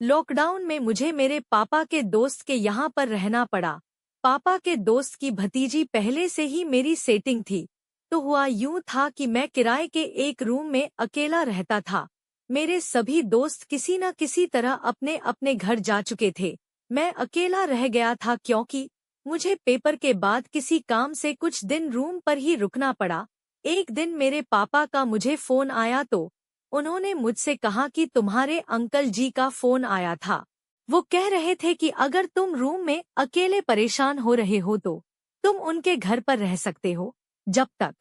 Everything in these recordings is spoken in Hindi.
लॉकडाउन में मुझे मेरे पापा के दोस्त के यहाँ पर रहना पड़ा। पापा के दोस्त की भतीजी पहले से ही मेरी सेटिंग थी, तो हुआ यूं था कि मैं किराए के एक रूम में अकेला रहता था। मेरे सभी दोस्त किसी न किसी तरह अपने अपने घर जा चुके थे। मैं अकेला रह गया था क्योंकि मुझे पेपर के बाद किसी काम से कुछ दिन रूम पर ही रुकना पड़ा। एक दिन मेरे पापा का मुझे फोन आया तो उन्होंने मुझसे कहा कि तुम्हारे अंकल जी का फोन आया था। वो कह रहे थे कि अगर तुम रूम में अकेले परेशान हो रहे हो तो तुम उनके घर पर रह सकते हो जब तक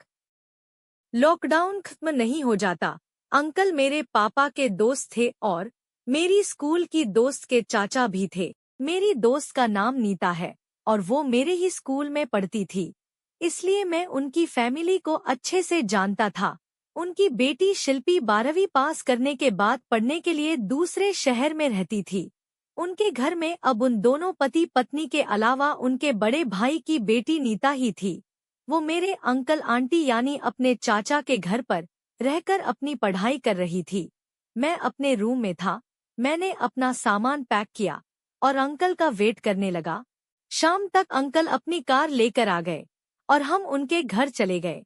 लॉकडाउन खत्म नहीं हो जाता। अंकल मेरे पापा के दोस्त थे और मेरी स्कूल की दोस्त के चाचा भी थे। मेरी दोस्त का नाम नीता है और वो मेरे ही स्कूल में पढ़ती थी, इसलिए मैं उनकी फैमिली को अच्छे से जानता था। उनकी बेटी शिल्पी 12वीं पास करने के बाद पढ़ने के लिए दूसरे शहर में रहती थी। उनके घर में अब उन दोनों पति पत्नी के अलावा उनके बड़े भाई की बेटी नीता ही थी। वो मेरे अंकल आंटी यानी अपने चाचा के घर पर रहकर अपनी पढ़ाई कर रही थी। मैं अपने रूम में था। मैंने अपना सामान पैक किया और अंकल का वेट करने लगा। शाम तक अंकल अपनी कार लेकर आ गए और हम उनके घर चले गए।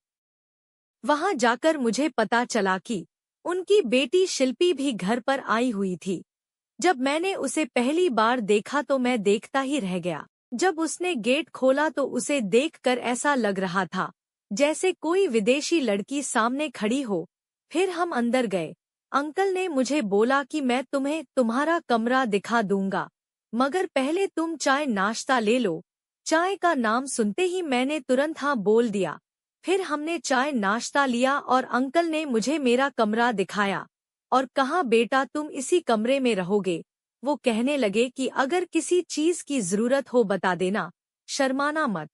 वहां जाकर मुझे पता चला कि उनकी बेटी शिल्पी भी घर पर आई हुई थी। जब मैंने उसे पहली बार देखा तो मैं देखता ही रह गया। जब उसने गेट खोला तो उसे देखकर ऐसा लग रहा था जैसे कोई विदेशी लड़की सामने खड़ी हो। फिर हम अंदर गए। अंकल ने मुझे बोला कि मैं तुम्हें तुम्हारा कमरा दिखा दूंगा, मगर पहले तुम चाय नाश्ता ले लो। चाय का नाम सुनते ही मैंने तुरंत हाँ बोल दिया। फिर हमने चाय नाश्ता लिया और अंकल ने मुझे मेरा कमरा दिखाया और कहा, बेटा तुम इसी कमरे में रहोगे। वो कहने लगे कि अगर किसी चीज की जरूरत हो बता देना, शर्माना मत,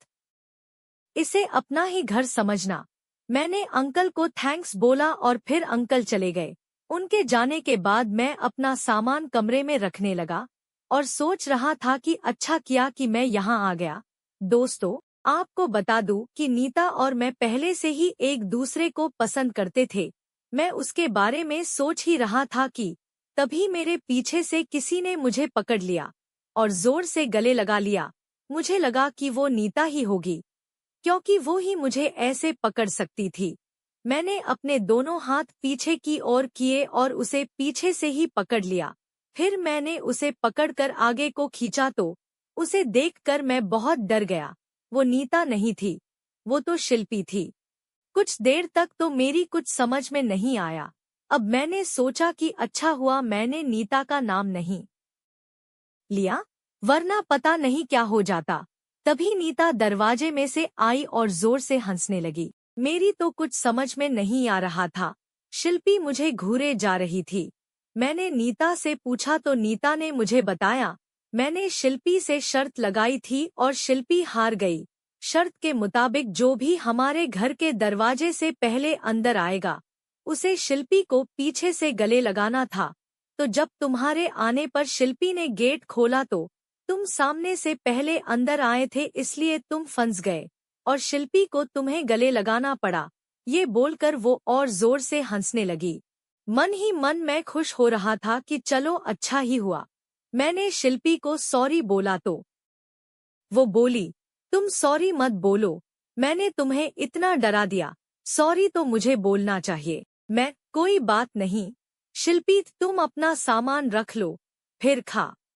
इसे अपना ही घर समझना। मैंने अंकल को थैंक्स बोला और फिर अंकल चले गए। उनके जाने के बाद मैं अपना सामान कमरे में रखने लगा और सोच रहा था कि अच्छा किया कि मैं यहाँ आ गया। दोस्तों, आपको बता दूं कि नीता और मैं पहले से ही एक दूसरे को पसंद करते थे। मैं उसके बारे में सोच ही रहा था कि तभी मेरे पीछे से किसी ने मुझे पकड़ लिया और जोर से गले लगा लिया। मुझे लगा कि वो नीता ही होगी, क्योंकि वो ही मुझे ऐसे पकड़ सकती थी। मैंने अपने दोनों हाथ पीछे की ओर किए और उसे पीछे से ही पकड़ लिया। फिर मैंने उसे पकड़कर आगे को खींचा तो उसे देखकर मैं बहुत डर गया। वो नीता नहीं थी, वो तो शिल्पी थी। कुछ देर तक तो मेरी कुछ समझ में नहीं आया। अब मैंने सोचा कि अच्छा हुआ मैंने नीता का नाम नहीं लिया, वरना पता नहीं क्या हो जाता। तभी नीता दरवाजे में से आई और जोर से हंसने लगी। मेरी तो कुछ समझ में नहीं आ रहा था। शिल्पी मुझे घूरे जा रही थी। मैंने नीता से पूछा तो नीता ने मुझे बताया, मैंने शिल्पी से शर्त लगाई थी और शिल्पी हार गई। शर्त के मुताबिक जो भी हमारे घर के दरवाजे से पहले अंदर आएगा, उसे शिल्पी को पीछे से गले लगाना था। तो जब तुम्हारे आने पर शिल्पी ने गेट खोला तो तुम सामने से पहले अंदर आए थे, इसलिए तुम फंस गए और शिल्पी को तुम्हें गले लगाना पड़ा। ये बोलकर वो और जोर से हंसने लगी। मन ही मन मैं खुश हो रहा था कि चलो अच्छा ही हुआ। मैंने शिल्पी को सॉरी बोला तो वो बोली, तुम सॉरी मत बोलो, मैंने तुम्हें इतना डरा दिया। सॉरी तो मुझे बोलना चाहिए। मैं कोई बात नहीं शिल्पी, तुम अपना सामान रख लो, फिर खा।